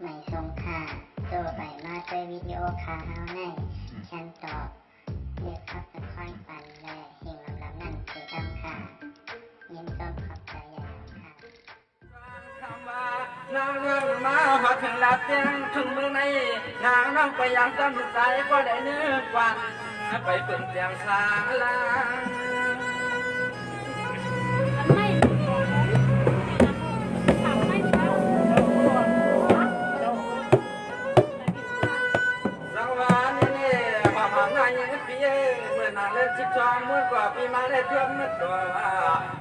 ไม่ทรงค่าตัวใบมาด้วยวิดีโอคาเฮาในฉันตอบเลือกขับตะค่อยปันและเฮงลำนั่นคือดำค่ะยินต้นขอบใจใหญ่ค่ะนางเรื่องมาหอดถึงลาเตียงถึงมือในนางน้องไปยังต้นใจก็ได้เนื้อกวันไปเป็นเตียงสาลา12 มื่อกว่าปีมาได้เพื่อนมืดตัว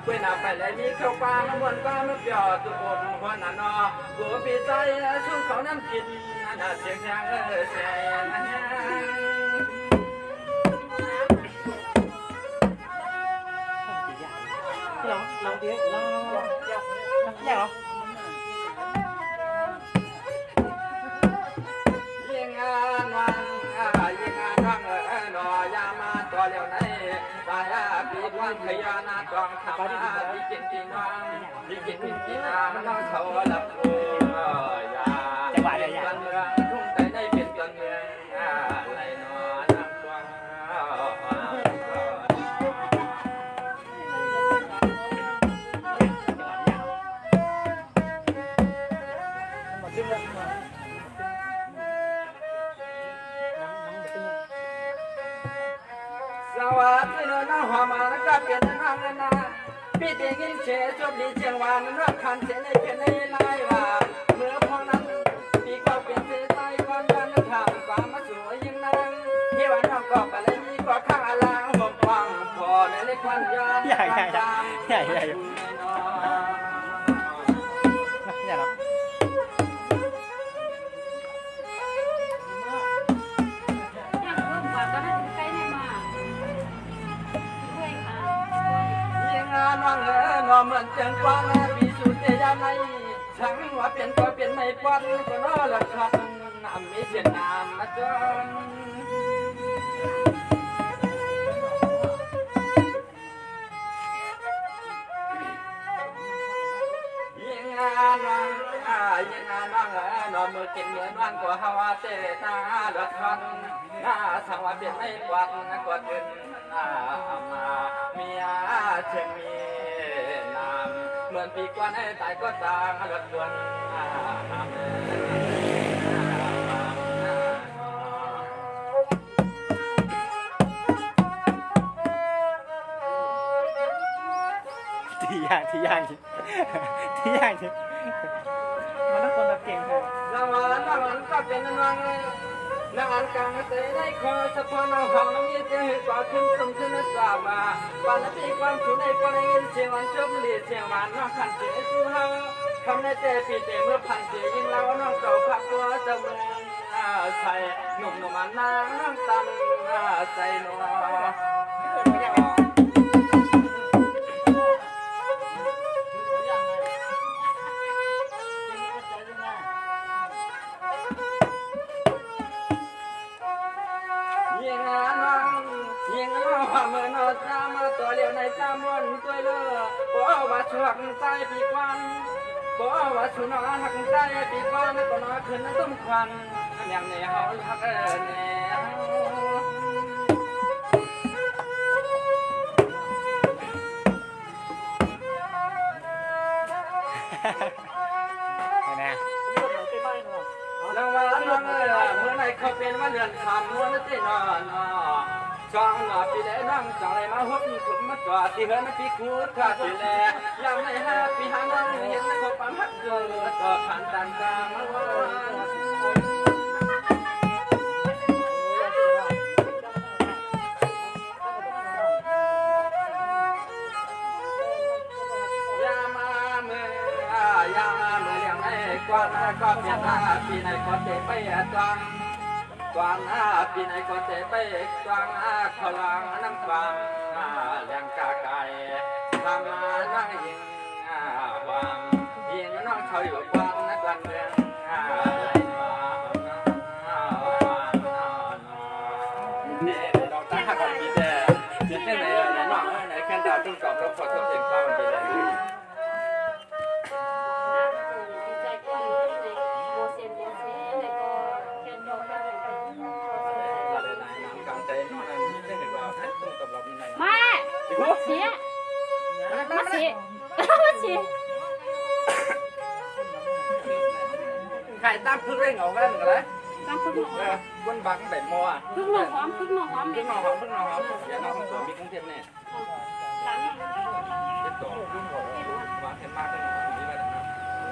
เพื่อนไปเลยมีเข้าปลามาม้วนปลามาเปียวตุกนหัวหน้านอกูปีใจชุ่มเขาน้ำกินน่าเสียงช้างเสียงลองดิลองแย่เหรอยิงานวันยิงานวังนอยามาตัวเลี้ยวในตายปีกวันขยานาตองทำที่กินที่นอนที่กินที่นามันต้องเขาหลับยากันเมืองทุ่งใจได้เป็นกันเมืองอะไรนอนนั่งฟังสวัสดีน้องหัวมาแล้วก็เปลี่ยนทางนาพี่เตียงยินเชยจบดีเชียงวานรักคันเสียในเพียนในลายว่าเมื่อพอนั้นพี่ก็เปลี่ยนเสียใจก่อนวันนั้นถามความมาสวยยังนั่งที่วันน้องก็ไปเลยมีก็ข้างอลางห่มฟังพอในเล็กวันยานใหญ่หรอน้องนอเหมือนจังกว้างปีสุดยามในช่างว่าเปลี่ยนก็เปลี่ยนไม่ปอนก็นอละคันน้ำมีเสียงน้ำมาจนยิงงานน้องนอมือกินเนื้อน้องกว่าฮาวาเตตาละคันสั่งว่าเปลี่ยนไม่ปอนก็เดินมาเมียเชื่อมีเหมือนปีก่อนให้ตายก็ตามรถด่วนที่ย่างมันต้องคนแบบเก่งเลยน้ำมันก็เป็นน้องนางกลางเตยได้คอสะพานเอาหางน้ำยืดเยื้อกว่าขึ้นสูงขึ้นสามาวันละปีความสุขในปนยินเสียงวันจบลีเสียงวันน้องขันเสียสู้เฮาคำในเตะปีเตะเมื่อพันเสียยิ่งแล้วน้องเก่าพักตัวเสมอใส่หนุ่มมันนางน้องตำใส่หนอเมื่อนอจามาตัวเลี้ยวในตามวนตัวเลือบอกว่าช่วงใจปีกวันบอกว่าชุนอหักใจปีกวันก็นอขึ้นต้มควันอย่างในเฮาหักเนี่ยแล้วว่าน้องเมื่อไหร่เขาเป็นว่าเดือนขาดม้วนเต้นอนช่องหน้าปีแล้วนั่งจังไรมาหุบถุมมาจอดที่เฮือนปีกูขาดที่แลยังไม่5 ปีหานั่งเห็นเขาปั๊มฮักเกิดต่อผ่านตันตามาว่ายามาเมื่อยังไงกว่าก็เปลี่ยนปีไหนก็เตะไปจังกวางปีไหนก็เตะไปกวางขลังน้ำฟังเลี้ยงกาไก่ทำมานั่งยิงวางยิงน้องเขาอยู่กวางนักการเมืองเราตั้งหักกันปีแต่เดี๋ยวเต้นในน้องในแค่ดาวตึ้งกรอบแล้วขอโทษเสียงเข้ามันไปเลย เสียมาเสียมาเสีย ไข่ตั้งพึ่งเร่งออกกันกันเลย ตั้งพึ่งหอม บนบังแบบมัว พึ่งหอมพึ่งหอม พึ่งนอนหอมพึ่งนอนหอมอย่านอนของตัวมีกรุงเทพเนี่ย หลัง เจ็ดตัววางเห็นมากเลยนี่ไปนะ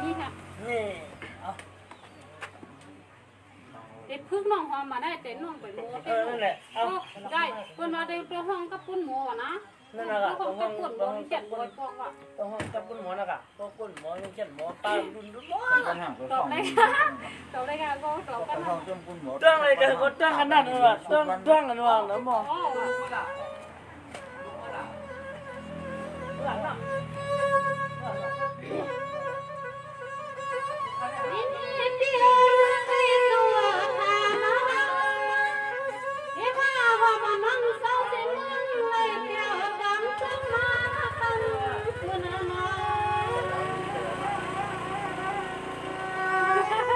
นี่ค่ะ นี่เอา เด็กพึ่งน้องหอมมาได้แต่น้องไปมัว นั่นแหละเอา ได้เพิ่นว่าได้ไปห้องกับปุ้นหมูนะ นั่นแหละ ห้องกับปุ้นหมูเจ็ดบ่อยพวกว่า ต้องห้องจับปุ้นหมอนะกะต้องปุ้นหมอยังเช่นหมอตาดุนดุน ตอบได้ตอบได้ค่ะก็ตอบกัน ตั้งอะไรกันก็ตั้งกันนั่นเลยว่ะตั้งกันว่ะแล้วหมอ อ๋อ หลังอ่ะ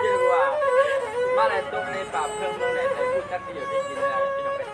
เยอะว่ามาในตุ๊กในปราบเครื่องเมืองในไทยพูดกันที่อยู่ได้กินเลยที่น้องไปท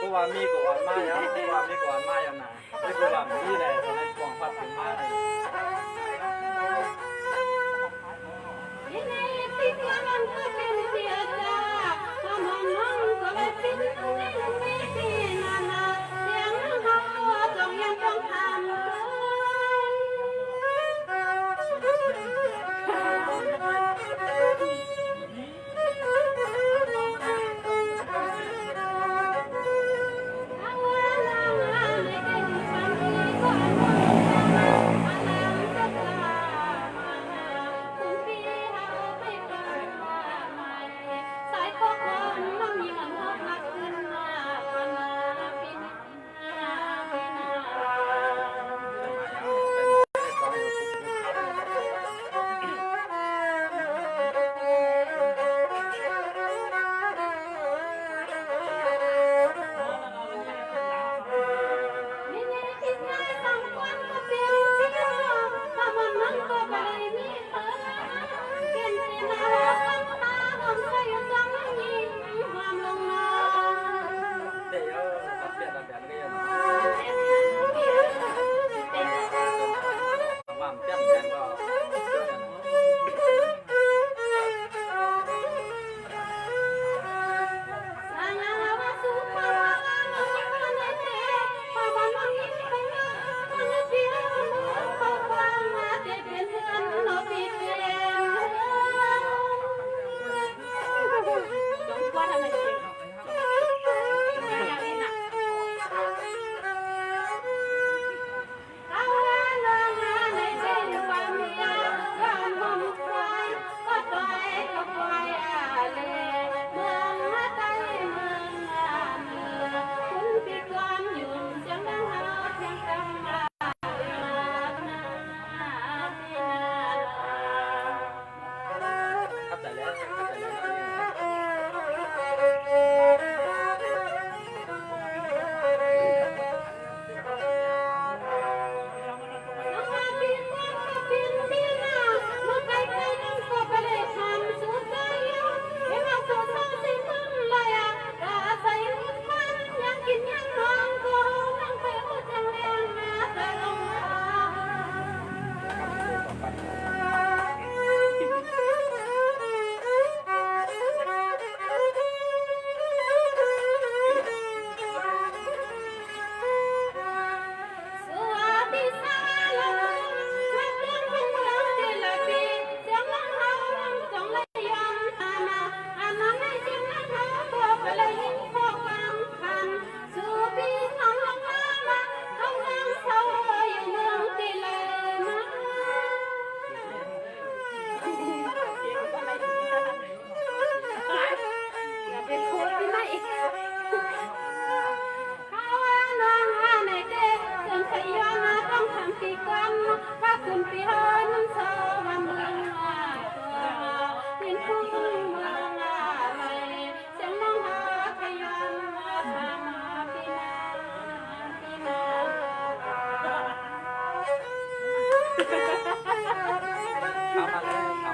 ำ ว่ามีกว่ามาอย่างว่ามีกว่ามาอย่างนะไม่กว่ามีเลยตอนนี้กวางพัดถึงมาเลย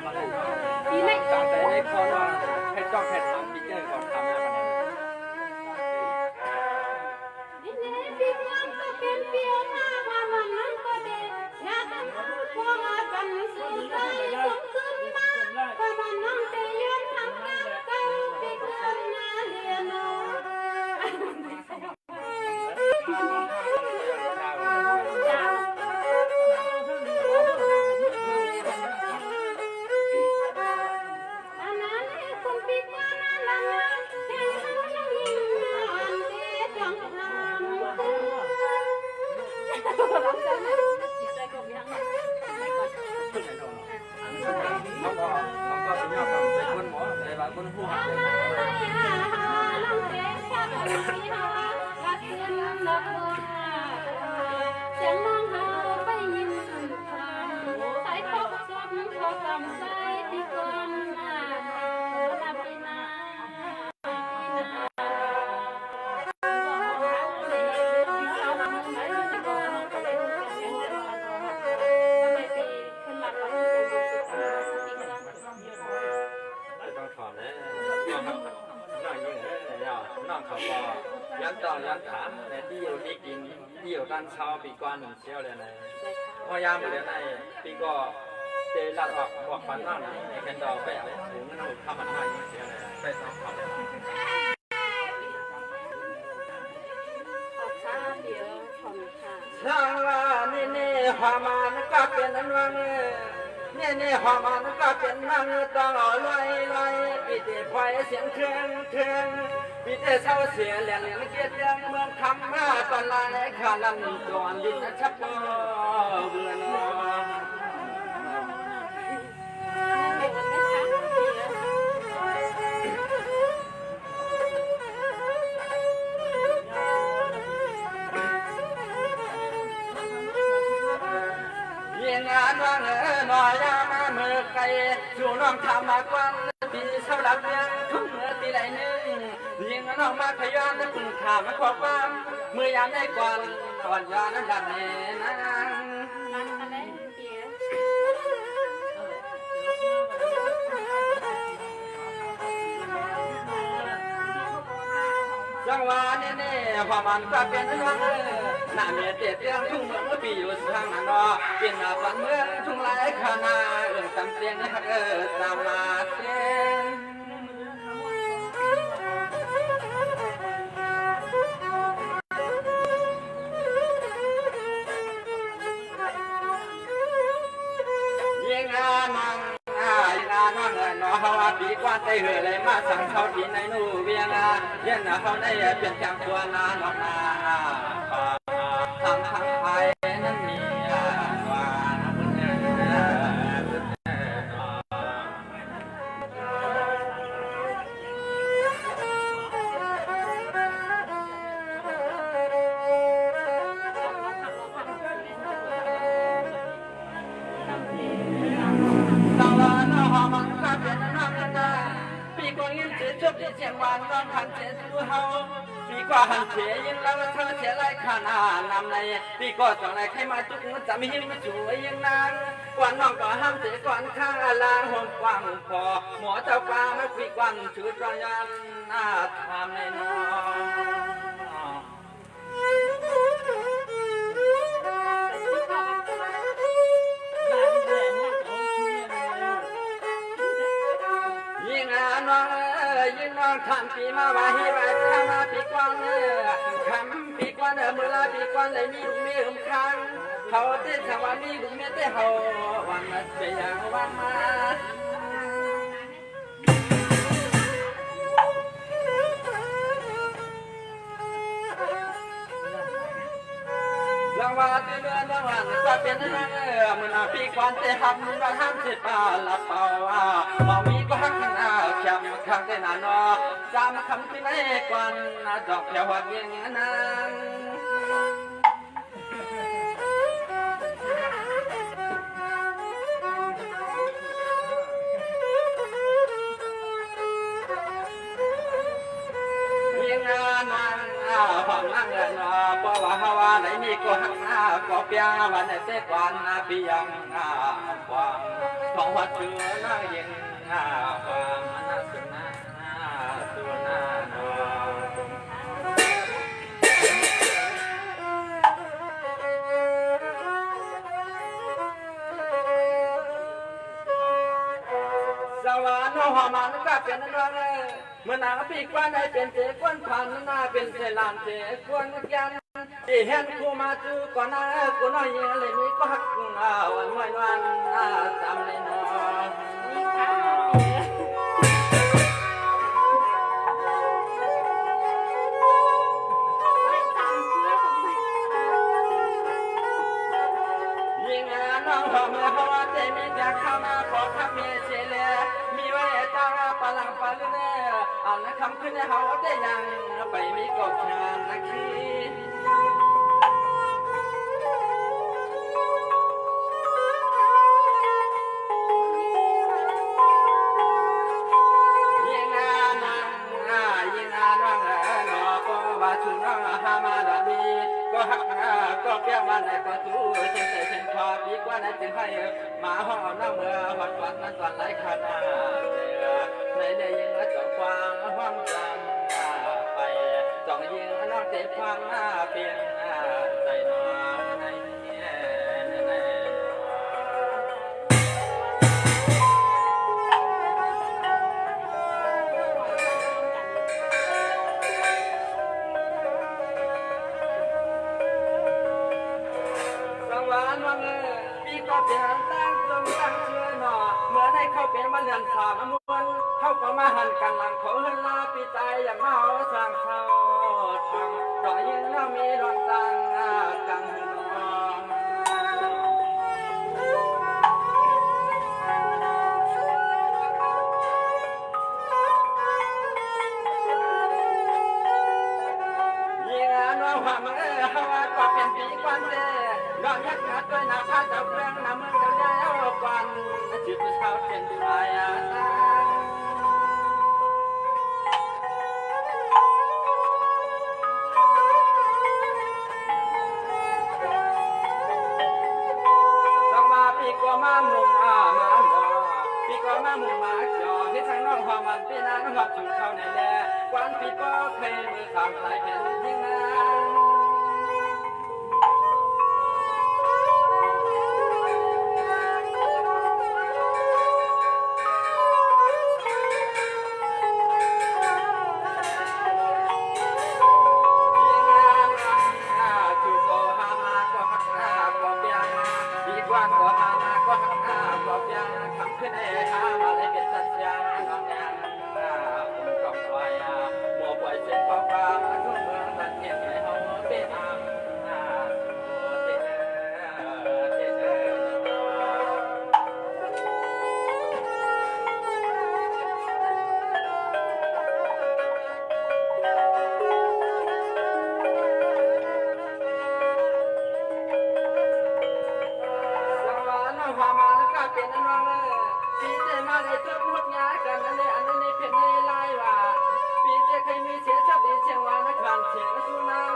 มาเลย ปีไหน ตั้งใจได้คอนว่าให้จ้องแค่ถามปีเจอก่อนทำแล้วมัน นี่ปีวันก็เป็นเปียหน้าวันนั้นก็เด็กงานนั้นพวกอากันสุดใจสมขึ้นมาก็มันนั่งแต่ยืนทำงานกันปีเกินงานเรียนน้องจ้า เขาก็เป็นยอดเป็นคนหมอแต่บางคนผู้หาต้องถอนเลยน้องเขาก็ยันต่อยันถามแต่ที่อยู่ที่กินที่อยู่ด้านเช้าปีก่อนเชี่ยวเลยนะพยายามเลยนะปีก็เจรัดออกฟันนั่งในแคนดอลไปเอาถึงนั่นหนูทำมันไม่เชี่ยวเลยไปสองเขาเลยช่างว่านี่ความมันก็เป็นนั้นว่านี่ความมันก็เป็นนั่งต้องเอาลอยปีเตะไฟเสียงเครื่องปีเตะเศร้าเสียเหลี่ยงเกียรติเมืองคำมาตอนลายขาลันจวนดินชับเบื่อนงานว่างหน่อยมาเมื่อไกลชูน้องทำมากวันปีเท่าดับยังทุ่งเมื่อตีไหลนึงยิงน้องมาขยันปุ่นขามาขอความเมื่อยามได้กวนวันยานั้นดับเนนังจังหวะนี่ความมันก็เป็นน้องหน้าเมียเตี้ยเตี้ยทุ่งเมืองปีอยู่ทางนั้นก็เป็นหน้าฝันเมืองทุ่งไรขานาจำเสียงนะครับจำมาเสียงยิงนั่งน้องว่าปีกว่าใจเหือเลยมาสั่งเขาที่ในนู่เวียงเย็นเขาได้เป็นจังตัวนาน้องนาทางไทยนั้นมีว่าปีกว่ายินเสียจบที่เชียงวันน้องขันเสียสู้เฮาปีกว่าหันเสียยินแล้วเธอเสียไรขนาดนำในปีก็ต้องในใครมาจุกจะไม่หิ้มช่วยยังนางกวนน้องก็ห้ามเสียก่อนข้างลาห่มกว้างพอหมอเจ้าฟ้าไม่ปีกวันถือจอยยันทำในน้องยิงน้องยิงน้องทำปีมาว่าให้ว่าทำมาปีกวันคำปีกวันเมื่อลาปีกวันเลยมีลูกเมียค้างเขาเต้นจังหวะมีลูกเมียเต้เขาวันมาเสียงวันมาลังว่าเตือนลังวันก็เป็นเรื่องมันปีกวันเต้หับมันก็ห้ามเจ็บปาลับเป่าบ่มีก็หักข้างหน้าแคบข้างเต้นนอจำคำที่ไม่กวนดอกแถวหักยังนั้นยิงนั่งความนั่งเงินเพราะว่าฮาวาไหนมีก็หักหน้าก็ เปียวันเตกวันนาปียังนาวังทองวัดชื่อนาเย็นนาวังนาสุนาสุนาโนสวรรค์หัวมันก็เป็นอะไรเมื่อนางปีกว่าได้เป็นเจ้าคนพันนาเป็นเจ้าลานเจ้าคนยันที่เห็นกูมาจูก่อนนะกูน้อยยังเลยมีก็หักวันวันจำเลยน้องยิงน้องหอมแล้วเขาว่าเจมีจากเข้ามาขอทักเมียเชลมีไว้ตาปะลังปะลืออันคำขึ้นเขาได้ยังไปมีกบชานนักขี้ก็เปียวันในประตูเช่นใจเช่นพอปีกว่าในจึงให้มาห้องน้ำเมื่อหอดวันนั้นตอนไหลขนาในเดียยิงและจ่องควางห้องจำไปจ่องยิงนอกเตะฟังเปลี่ยนใจน้องในปีก็เปลี่ยนตั้งจงตั้งเชื่อหนอเมื่อได้เข้าเป็นมาเรือนสามมวนเข้าก็มาหันกันหลังเขาเฮินลาปีใจอย่างเมาสร้างเท่าทางต่อยิงแล้วมีดอนตังกังนองยิงน้องว่ามันเขาว่าก็เป็นปีกวันเดดอนยักษ์งัดด้วยนาข้าจะเปลืองน้ำมันจะได้เอาควันจิตเช้าเป็นไฟตาสังมาปีกว่ามามุงมาหมอปีกว่ามามุงมาจ่อที่ทางน้องความมันปีนั้นหับจุดเข้าในแลควันปีก็เคยมือขามสายเป็นยิ่งนานความมาแล้วก็เป็นอันว่าปีเจมาเลยเติมหดงากันนั่นเลยอันนั้นในเพจในไลน์ว่าปีเจเคยมีเสียชอบดีเชียงวานักการเชียงสุนัง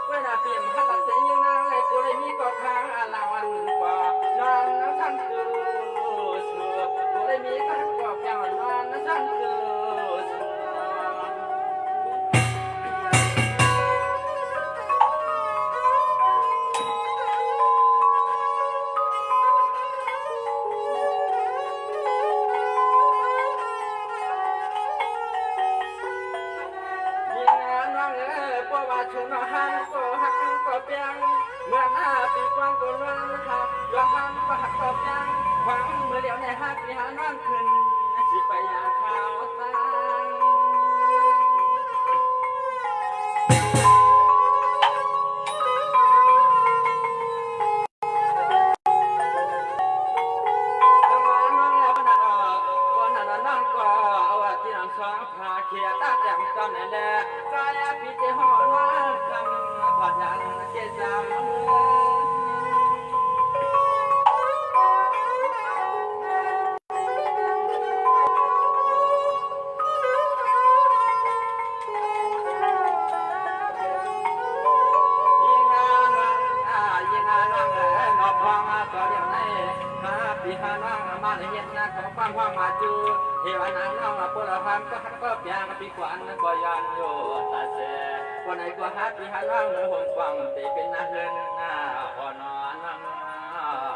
เวลาเปลี่ยนหัดตัดเสียงยังนางเลยกูเลยมีก็ค้างอาลาวันกว่านางนั้นท่านคือสัวกูเลยมีก็กว่าแก้วนางนั้นท่านคือชุนหันก็หักก็เปียงเมื่อหน้าปีกวางก็ล้วนหักย้อนหันก็หักก็เปียงหวังเมื่อเดียวในหักปีหันวันขึ้นสิไปอย่างขาวตาเขียตาแจ่มจำแน่แน่กายพิจิหอนว่าคำผ่านยันเกจาม มาในเฮียนนาขอความความมาจูเทวานางน้องมาพลพันก็ฮักก็เปียกปีกวนก็ยันโยตาเสวันไหนก็ฮักปีฮักร่างเลยหงฟังตีเป็นนาเฮือนหน้าอ่อนนอน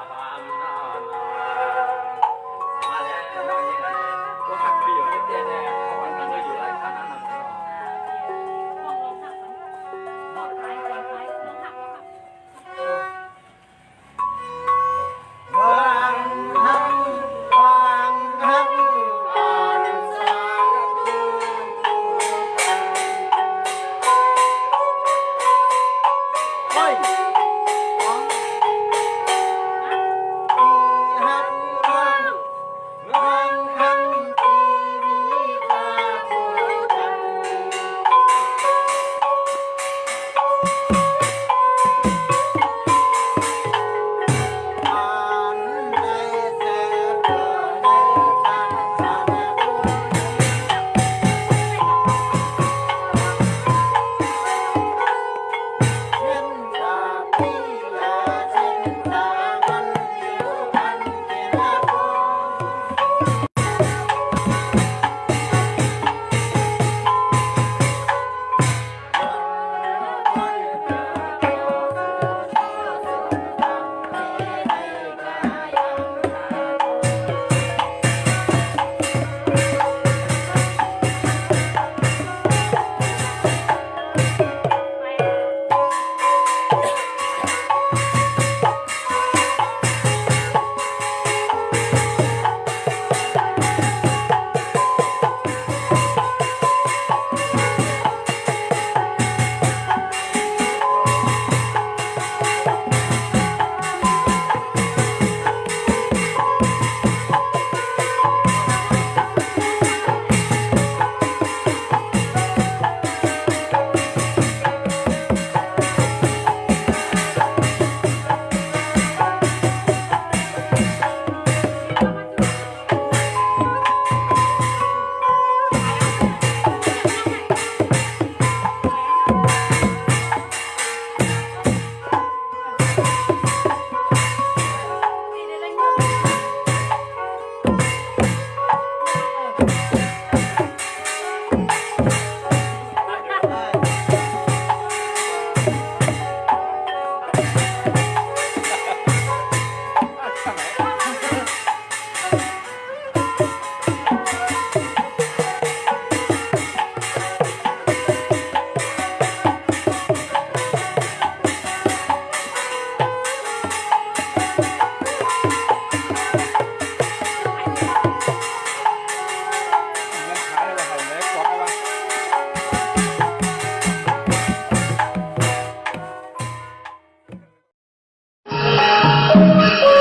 ความนอนมาแล้วน้องยังไงก็ฮักปีอยู่เตี้ยแน่คนมันก็อยู่ไรขนาดนั้น Thank you.